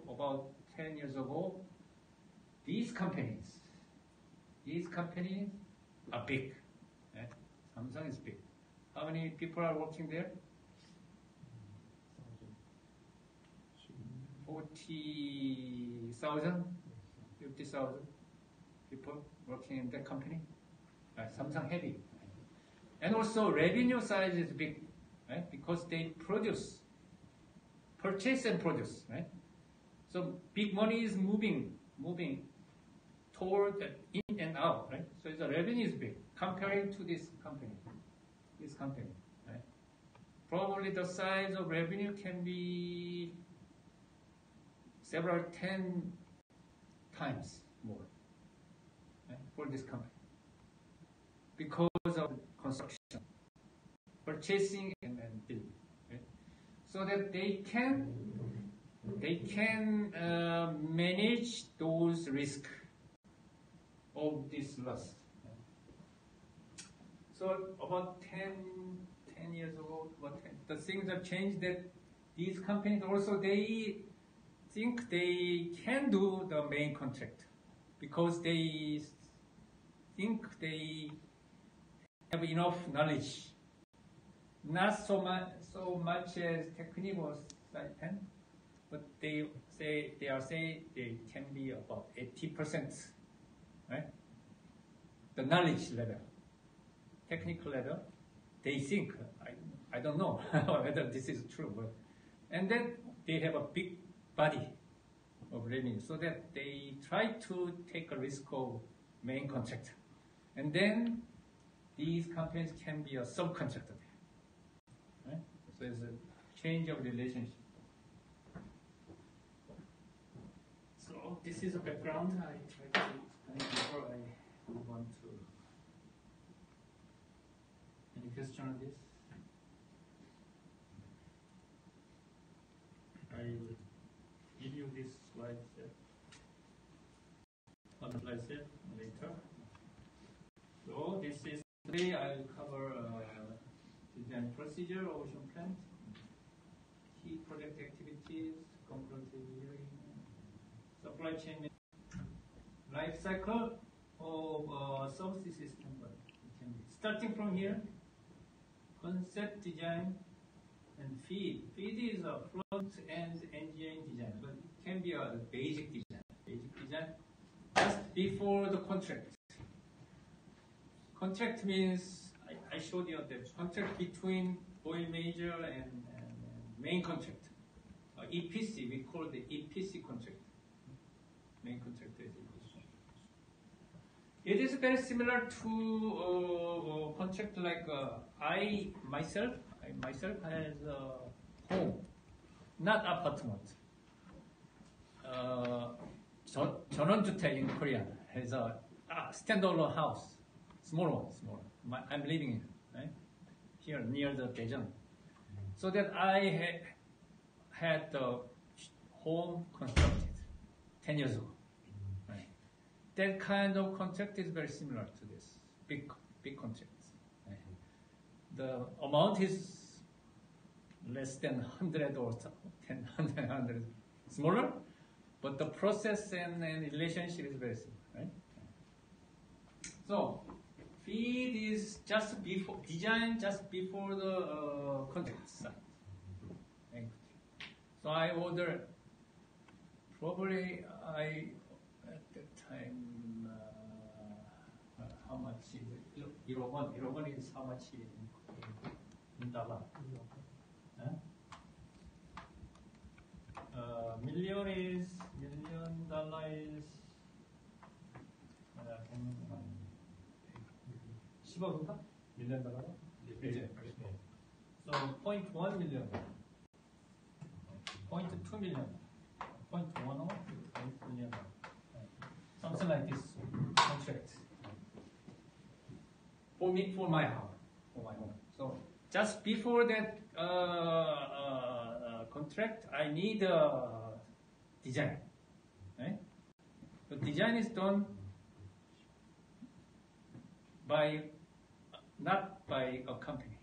about 10 years ago, these companies are big. Right? Samsung is big. How many people are working there? 40,000, 50,000 people working in that company. Samsung heavy. And also revenue size is big, right? Because they purchase and produce, right? So big money is moving toward in and out, right? So the revenue is big comparing to this company, right? Probably the size of revenue can be several 10 times more, right, for this company because of construction, purchasing and building, right? So that they can manage those risks of this loss. So about 10 years ago, the things have changed that these companies also, they think they can do the main contract because they think they have enough knowledge. Not so much as technical side, but they can be about 80%, right? The knowledge level, technical level, they think. I don't know whether this is true, but and then they have a big body of revenue, so that they try to take a risk of main contractor, and then these companies can be a subcontractor. Right? So it's a change of relationship. So this is a background I try to explain before I move on to any question on this. I will give you this slide set. One slide set later. So this is today I'll cover design procedure, ocean plant, key project activities, component engineering, supply chain, life cycle of subsea system. Starting from here, concept design and feed. Feed is a front-end engineering design, but it can be a basic design. Just before the contract. Contract means, I showed you the contract between oil major and main contract. EPC, we call the EPC contract. Main contract is EPC. It is very similar to contract like I myself has a home, not apartment. 전원주택 in Korea has a standalone house, small one. I'm living in right here near the Daejeon, so that I had the home constructed 10 years ago. Right. That kind of contract is very similar to this big contracts. Right. The amount is less than 100 or 10, 100 smaller, but the process and relationship is very similar, right? So, feed is just before design, just before the contract start. Right? So I order. Probably at that time how much is it? 1 is how much in dollar? Million dollar is 10억인가? million dollar? 네. So 0.1 million, 0.2 million, 0.10 million, something like this contract for my house, for my home. So just before that contract, I need a design. Right? The design is done not by a company.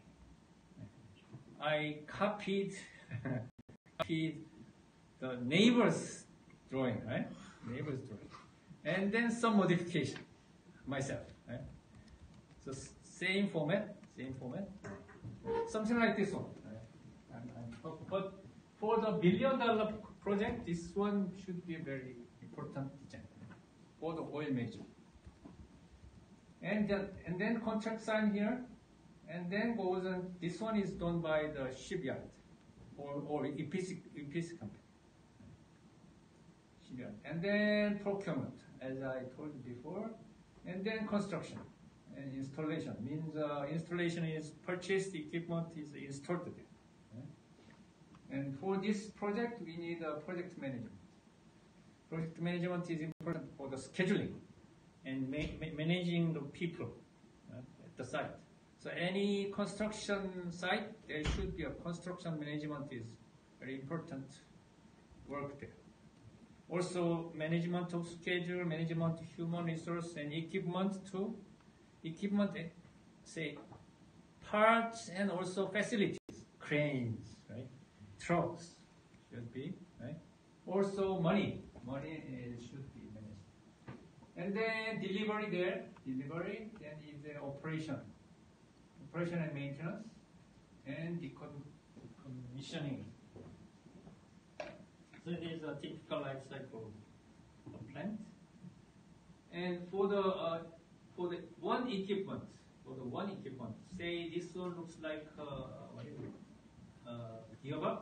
I copied the neighbor's drawing, right? Neighbor's drawing. And then some modification myself, right? So same format. Something like this one. Right? But for the $1 billion project, this one should be a very important design for the oil major. And then contract sign here, and then goes on. This one is done by the shipyard or EPC company. Shipyard. And then procurement, as I told you before, and then construction and installation. Means installation is purchased equipment is installed there. Okay? And for this project, we need a project management. Project management is important for the scheduling and managing the people at the site. So any construction site, there should be a construction management is very important work there. Also, management of schedule, management of human resource and equipment too. Equipment, say, parts and also facilities, cranes, right? Trucks should be, right? Also money should be managed. And then delivery there, then is the operation and maintenance, and decommissioning. So it is a typical life cycle of plant. And for the one equipment, say this one looks like gearbox.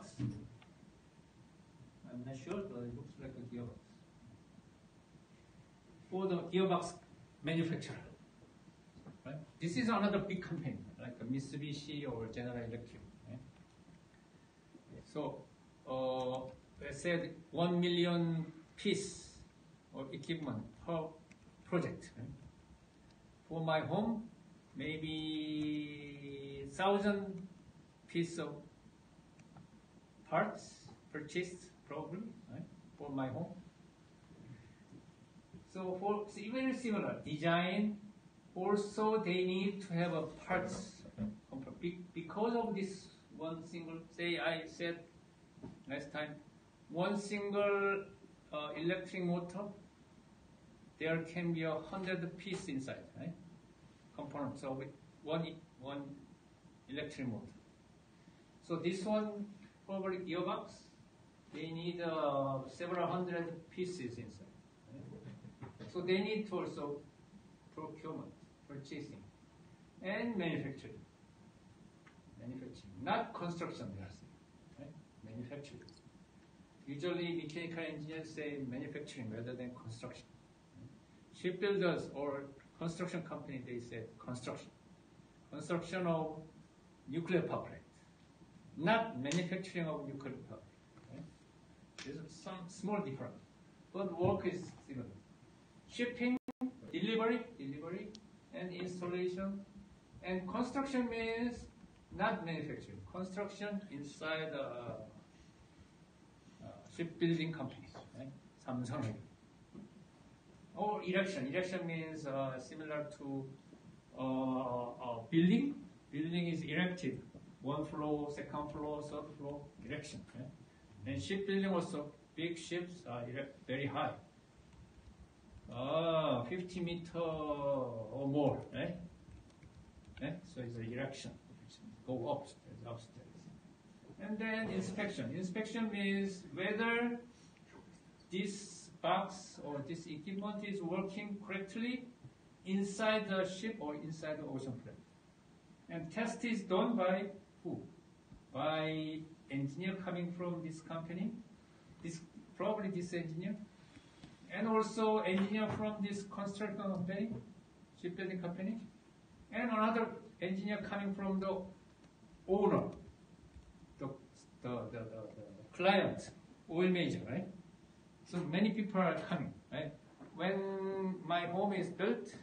I'm not sure, but it looks like a gearbox. For the gearbox manufacturer, right? This is another big company, like a Mitsubishi or General Electric. Right? So, let's say 1 million piece of equipment per project. Right? For my home, maybe 1,000 pieces of parts purchased probably, right? For my home. So for very similar design, also they need to have a parts because of this one single. Say I said last time, one single electric motor. There can be 100 pieces inside, right? Components of it, one electric motor. So this one probably gearbox. They need several hundred pieces inside. So they need to also procurement, purchasing, and manufacturing. Not construction, they are saying, right? Manufacturing. Usually mechanical engineers say manufacturing rather than construction. Shipbuilders or construction company, they said construction. Construction of nuclear power plant, not manufacturing of nuclear power plant. Right? There's some small difference, but work is similar. Shipping, delivery, and installation. And construction means not manufacturing. Construction inside shipbuilding companies, right? Samsung. Or erection. Erection means similar to building. Building is erected. 1 floor, 2nd floor, 3rd floor, erection. Right? And shipbuilding also, big ships are very high. 50 meters or more, right? So it's an erection. Go upstairs. And then inspection. Inspection means whether this box or this equipment is working correctly inside the ship or inside the ocean floor. And test is done by who? By engineer coming from this company. Probably this engineer. And also engineer from this construction company, shipbuilding company, and another engineer coming from the owner, the client, oil major, right? So many people are coming, right? When my home is built,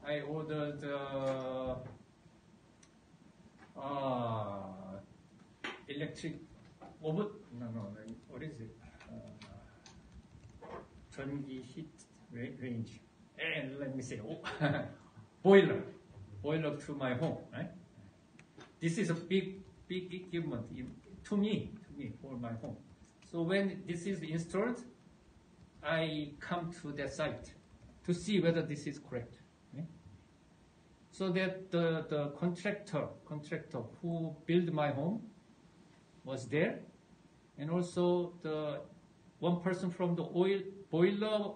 I ordered electric oven. What is it? 전기 heat range, and let me say, boiler to my home, right? This is a big equipment to me for my home. So when this is installed, I come to the site to see whether this is correct. Okay? So that the contractor who built my home was there, and also the one person from the oil boiler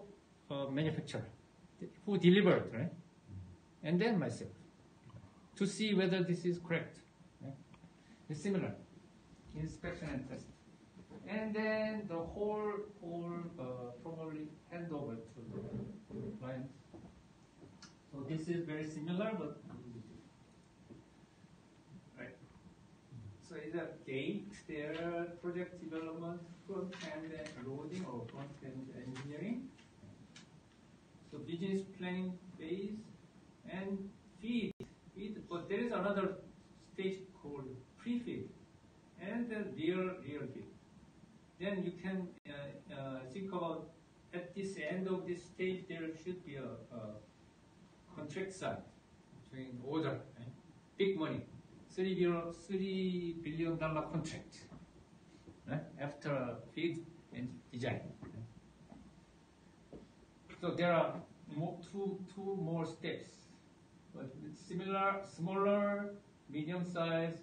manufacturer who delivered, right? And then myself to see whether this is correct. Right? It's similar inspection and test, and then the whole probably hand over to the client. So this is very similar, but right. So is a gate there, project development, front end loading or front end engineering. So business planning phase and feed. But there is another stage called pre-feed and the real feed. Then you can think about at this end of this stage there should be a contract side between order, right? Big money, $3 billion contract, right? After feed and design. So there are two more steps, but similar, smaller, medium size,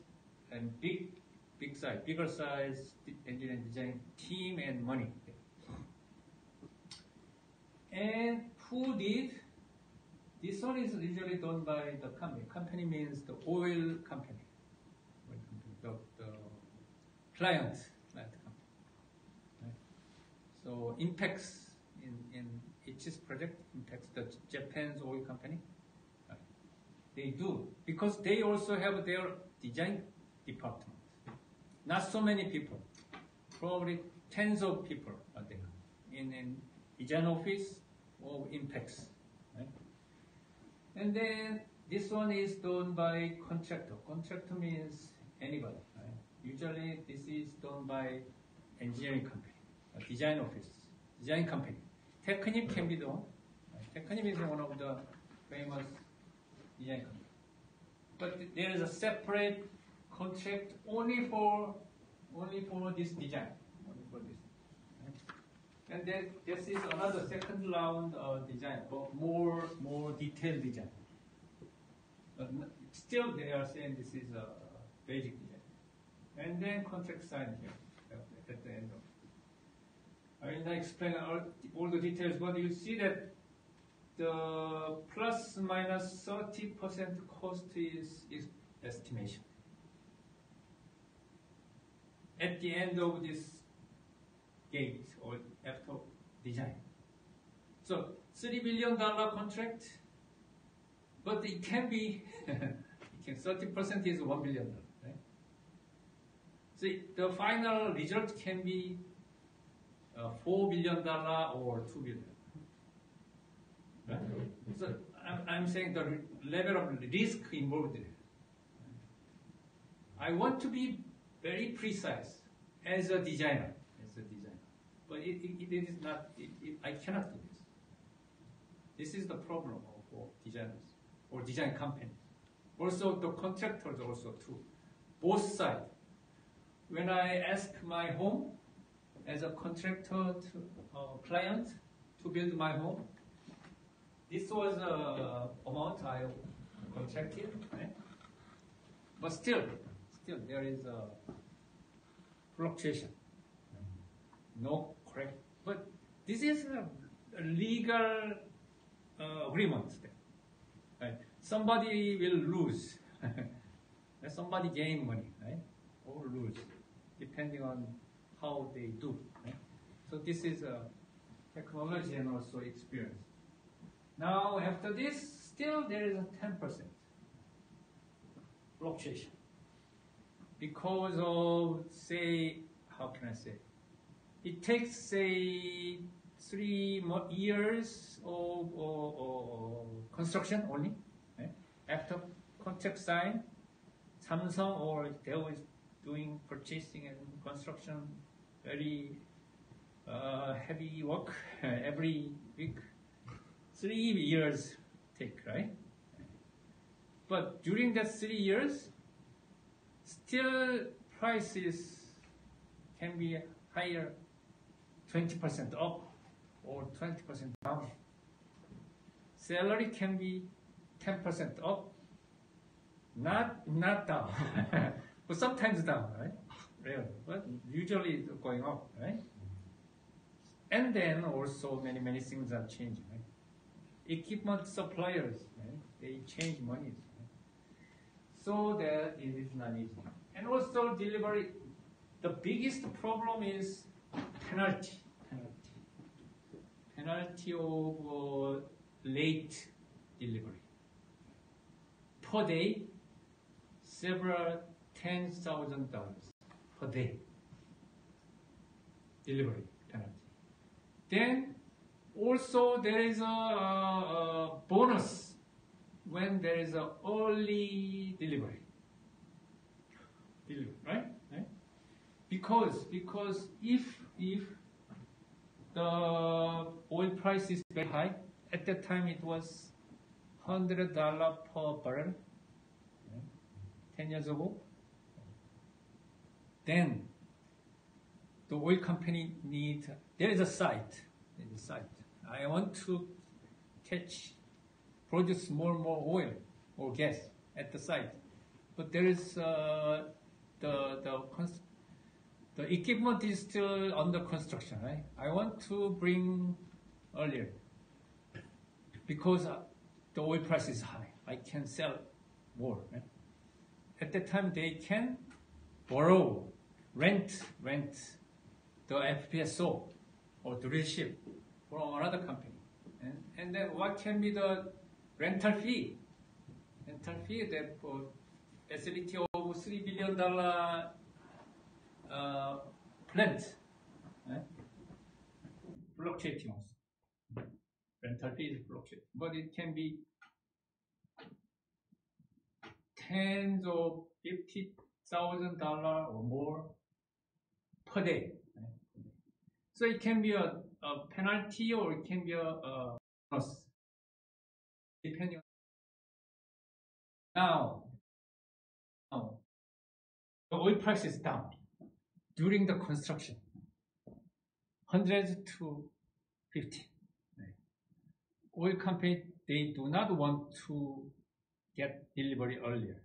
and bigger size engineering design team and money. And who did? This one is usually done by the company. Company means the oil company. The client company. Right? So Inpex in Ichi's project, Inpex, the Japan's oil company. Right? They do because they also have their design department. Not so many people, probably tens of people are there in design office or Inpex. Right? And then this one is done by contractor. Contractor means anybody. Right? Usually this is done by engineering company, a design office, design company. Technip can be done. Right? Technip is one of the famous design companies. But there is a separate contract only for this design, only for this. Right? And then this is another second round design, but more detailed design. But still, they are saying this is a basic design. And then contract signed here at the end of. I will not explain all the details, but you see that the plus minus 30% cost is estimation. At the end of this gate or after design. So $3 billion contract, but it can be 30% is $1 billion, right? So the final result can be $4 billion or $2 billion. Right? So I'm saying the level of risk involved there. I want to be very precise as a designer, but it is not. I cannot do this. This is the problem of designers or design companies. Also, the contractors also too. Both sides. When I ask my home as a contractor to client to build my home, this was the amount I contracted, right? But still there is a fluctuation. No correct, but this is a legal agreement. Right? Somebody will lose, somebody gain money, right? Or lose, depending on how they do. Right? So this is a technology and also experience. Now after this, still there is a 10% fluctuation because of, say, how can I say? It takes, say, 3 more years of construction only. Right? After contract sign, Samsung or Dell is doing purchasing and construction, very heavy work every week. 3 years take, right? But during that 3 years, still prices can be higher, 20% up or 20% down. Salary can be 10% up, not down, but sometimes down, right? Rarely, but usually it's going up, right? And then also many things are changing, right? Equipment suppliers, right? They change money, right? So that it is not easy. And also delivery, the biggest problem is penalty of late delivery. Per day, several $10,000 per day delivery penalty. Then also there is a bonus when there is a early delivery, right? Because if the oil price is very high, at that time it was $100 per barrel, 10 years ago. Then the oil company there is a site. I want to produce more and more oil or gas at the site. But there is the equipment is still under construction, right? I want to bring earlier because the oil price is high. I can sell more, right? At that time, they can rent the FPSO or drill ship from another company. And then what can be the rental fee? Rental fee that for facility of $3 billion plant, fluctuating also. Rental fee is fluctuating, but it can be tens of $50,000 or more per day. So it can be a penalty or it can be a bonus, depending on. Now, the oil price is down during the construction, 100 to 50. Oil company, they do not want to get delivery earlier.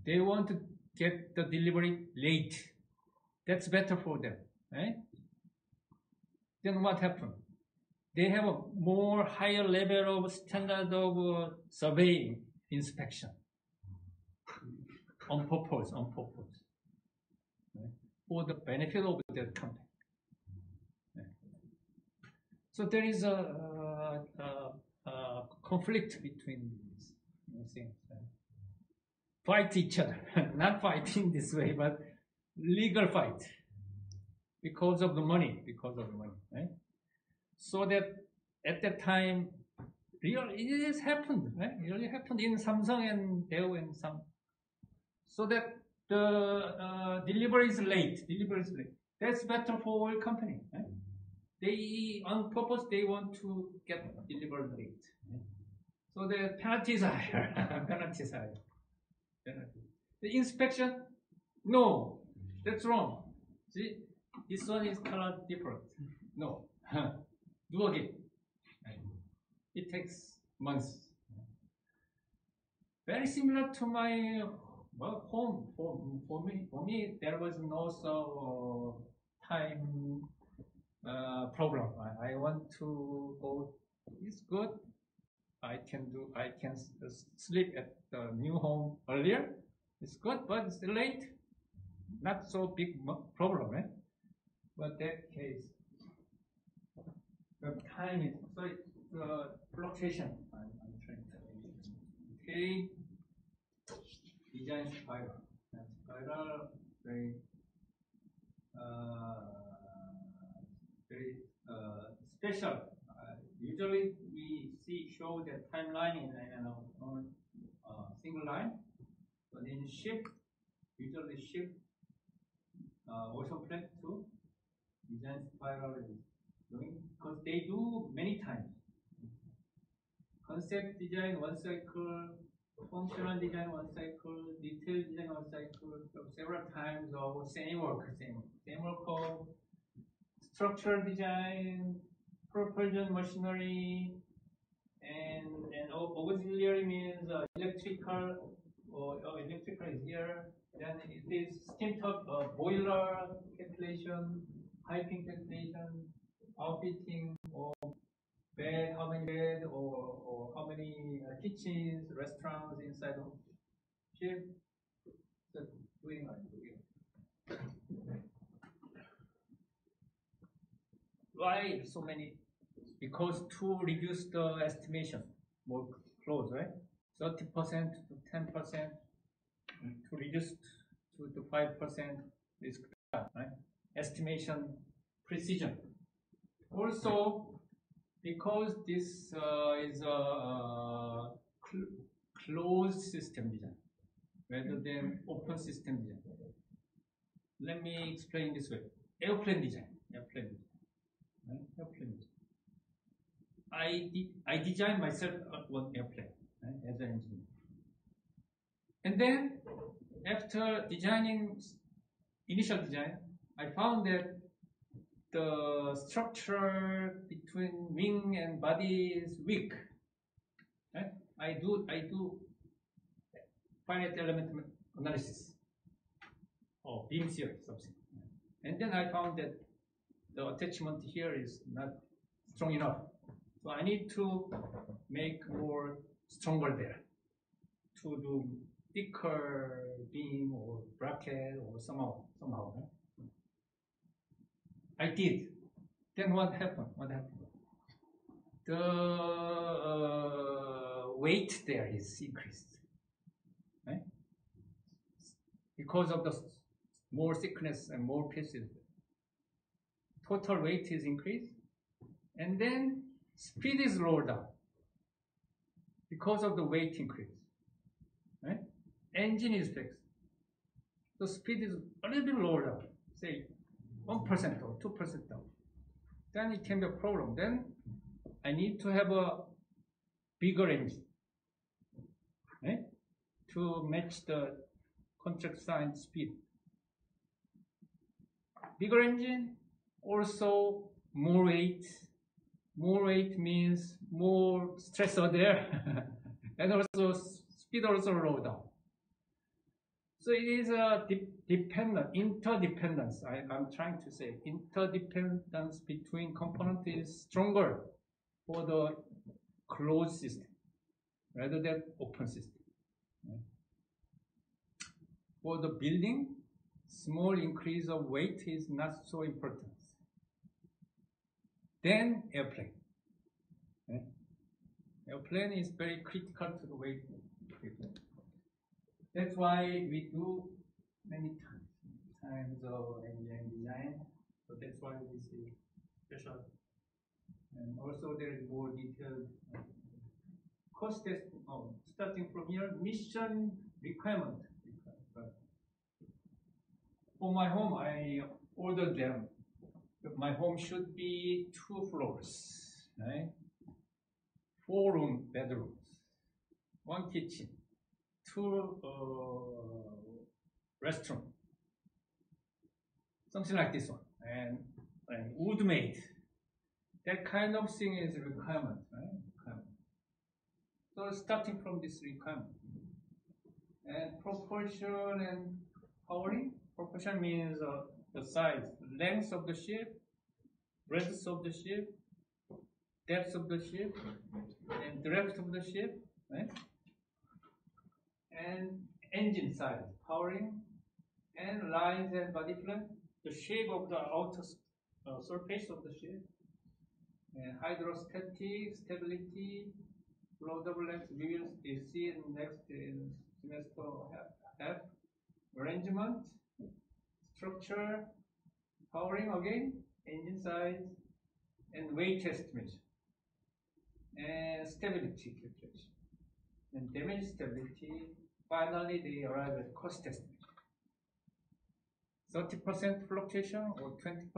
They want to get the delivery late. That's better for them, right? Then what happened? They have a more higher level of standard of surveying inspection on purpose, right? For the benefit of their company. Right? So there is a conflict between these things. Right? Fight each other, not fighting this way, but legal fight because of the money, right? So that at that time, it has happened, right? It really happened in Samsung and Daewoo and some. So that the delivery is late. That's better for oil company, right? They, on purpose, they want to get delivered late. Right? So the penalties are higher. The inspection, no, that's wrong. See, this one is color different. No, do again. It takes months. Very similar to my home. For me, there was no time problem. I want to go. It's good. I can sleep at the new home earlier. It's good, but it's late. Not so big problem, right? But that case, the time is the fluctuation. I'm trying to. Okay. Design spiral. Spiral very special. Usually we show the timeline in single line, but in ship, usually ship, ocean flat too. Design spiral is doing because they do many times. Concept design one cycle, functional design one cycle, detail design one cycle, so several times of same work of structural design, propulsion machinery, and auxiliary means electrical, or electrical is here. Then it is steam boiler calculation, piping calculation, outfitting, or bed, how many bed, or how many kitchens, restaurants inside the ship. So doing. Why so many? Because to reduce the estimation, more close, right? 30% to 10%, to reduce to 5% is right? Estimation precision. Also, because this is a closed system design rather than open system design. Let me explain this way. Airplane design. Airplane design. I designed myself one airplane, right, as an engineer. And then after designing initial design, I found that the structure between wing and body is weak. Right? I do finite element analysis or beam theory something. And then I found that the attachment here is not strong enough. So I need to make more stronger there to do thicker beam or bracket or somehow. Right? I did. Then what happened? The weight there is increased, right? Because of the more thickness and more pieces. Total weight is increased, and then speed is lowered down because of the weight increase. Right? Engine is fixed. The speed is a little bit lower down, say 1% or 2% down. Then it can be a problem. Then I need to have a bigger engine, right? To match the contract signed speed. Bigger engine, also more weight. More weight means more stressor there, and also speed also low down. So it is a interdependence. I'm trying to say interdependence between components is stronger for the closed system rather than open system. For the building, small increase of weight is not so important. Then airplane. Airplane is very critical to the weight. That's why we do many times of engineering design. So that's why we see special. And also there is more detailed cost test. Starting from here, mission requirement. For my home, I ordered them. My home should be 2 floors, right? 4 bedrooms, 1 kitchen, 2 restaurant, something like this one, and wood made. That kind of thing is a requirement, right? So starting from this requirement, and propulsion and powering. Propulsion means the size, length of the ship, breadth of the ship, depth of the ship, and depth of the ship, right? And engine size, powering, and lines and body plan, the shape of the outer surface of the ship, and hydrostatic stability, flow double length. We will see in next semester F. Arrangement, structure, powering again, engine size, and weight estimation, and stability calculation, and damage stability. Finally, they arrive at cost estimation. 30% fluctuation or 20%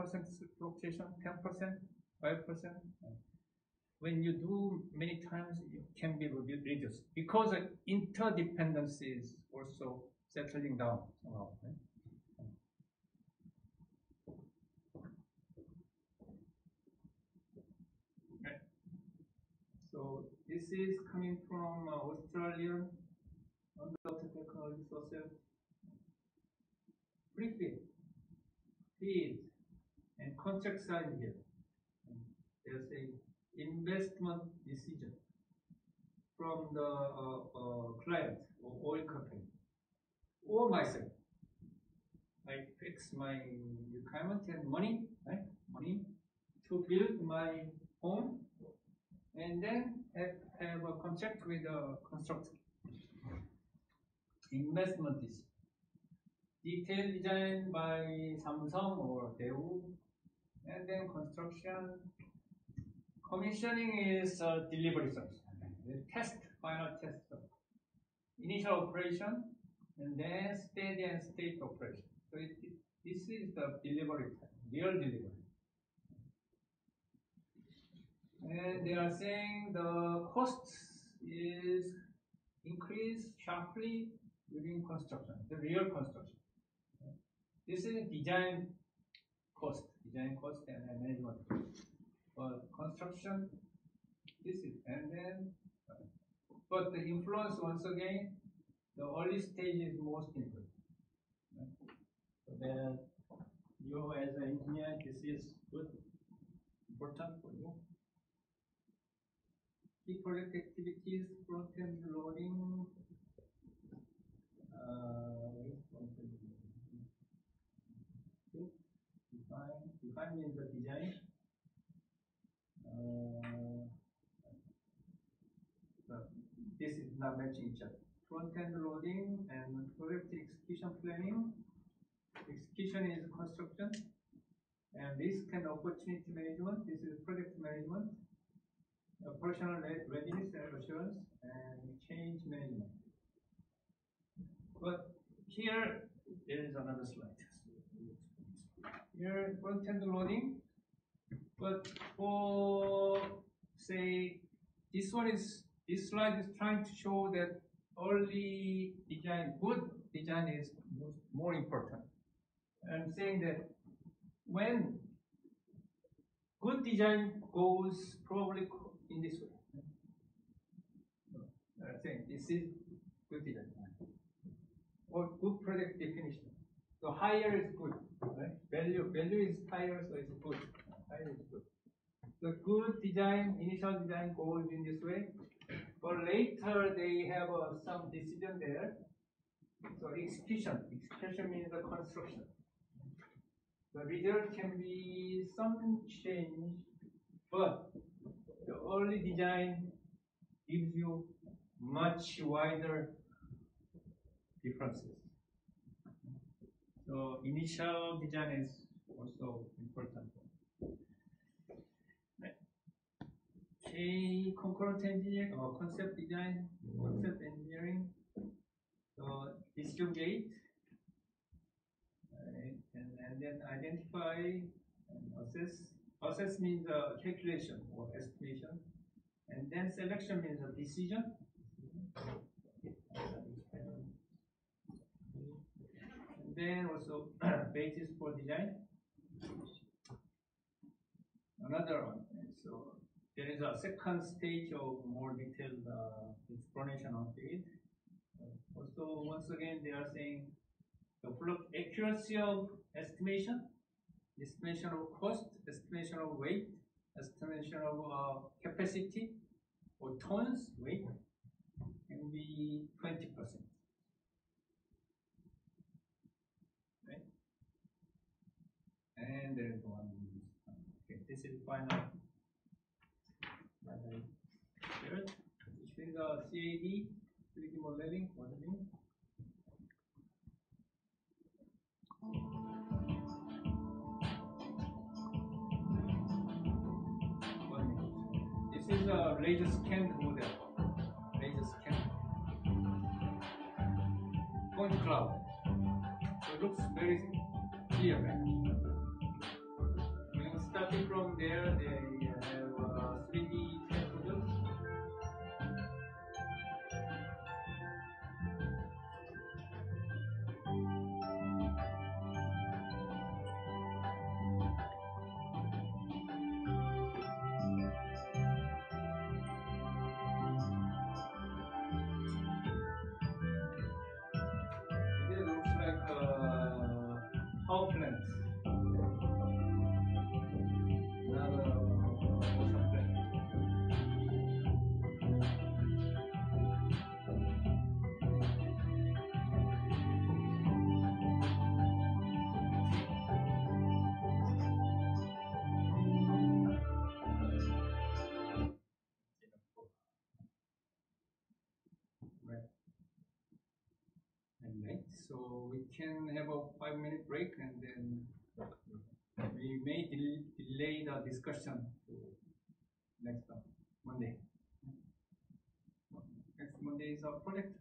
fluctuation, 10%, 5%. When you do many times, it can be reduced because interdependence is also settling down somehow. Right? This is coming from Australian Underwater Technology Society. Pre-feed, feed, and contract signed here. They're saying investment decision from the client or oil company or myself. I fix my requirement and money, right? Money to build my home, and then have a contract with a constructor. Investment is detailed design by Samsung or Daewoo, and then construction. Commissioning is delivery service. Test, final test, initial operation, and then steady and state operation. So this is the delivery time, real delivery. And they are saying the cost is increased sharply during construction, the real construction. This is design cost and management. But construction, this is, and then, but the influence once again, the early stage is most important. So that you as an engineer, this is good, important for you. Key project activities, front-end loading, define means the design. This is not matching each other. Front-end loading and project execution planning. Execution is construction, and risk and opportunity management. This is project management. Operational readiness and assurance, and change management. But here there is another slide. Here front-end loading, but for say this slide is trying to show that early design, good design is more important. I'm saying that when good design goes probably in this way. I'm saying this is good design or good project definition. So higher is good, right? Value is higher, so it's good. Higher is good. The good design, initial design goes in this way, but later they have some decision there. So execution means the construction. The result can be some change, but the early design gives you much wider differences. So initial design is also important. Okay, concurrent engineering or concept design, concept engineering. So decision gate, and then identify and assess. Assess means calculation or estimation, and then selection means a decision. And then also basis for design. Another one. So there is a second stage of more detailed explanation of it. Also, once again, they are saying the accuracy of estimation of cost, estimation of weight, estimation of capacity or tons weight can be 20%. Right? And there is one. Okay, this is final. Here, which is CAD, 3D modeling. This is a laser scanned model. Laser scanned point cloud. So it looks very clear, right? When starting from there, they have 3D CAD models. power plants. Another awesome plant. Right. And right. So we can have a 5 minute break and then we may delay the discussion to next Monday. Next Monday is our project.